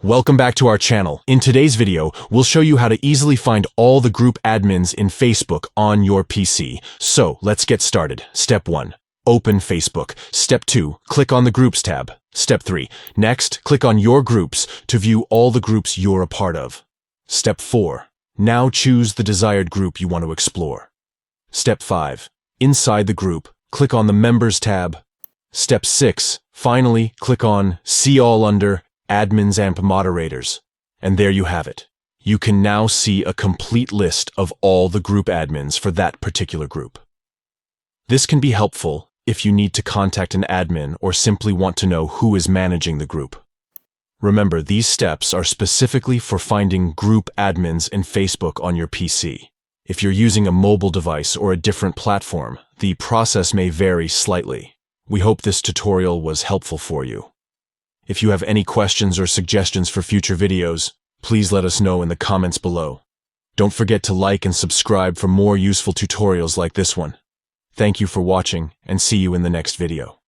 Welcome back to our channel. In today's video, we'll show you how to easily find all the group admins in Facebook on your PC. So let's get started. Step 1. Open Facebook. Step 2. Click on the Groups tab. Step 3. Next, click on Your Groups to view all the groups you're a part of. Step 4. Now choose the desired group you want to explore. Step 5. Inside the group, click on the Members tab. Step 6. Finally, click on See All under Admins and Moderators. And there you have it. You can now see a complete list of all the group admins for that particular group. This can be helpful if you need to contact an admin or simply want to know who is managing the group. Remember, these steps are specifically for finding group admins in Facebook on your PC. If you're using a mobile device or a different platform, the process may vary slightly. We hope this tutorial was helpful for you. If you have any questions or suggestions for future videos, please let us know in the comments below. Don't forget to like and subscribe for more useful tutorials like this one. Thank you for watching, and see you in the next video.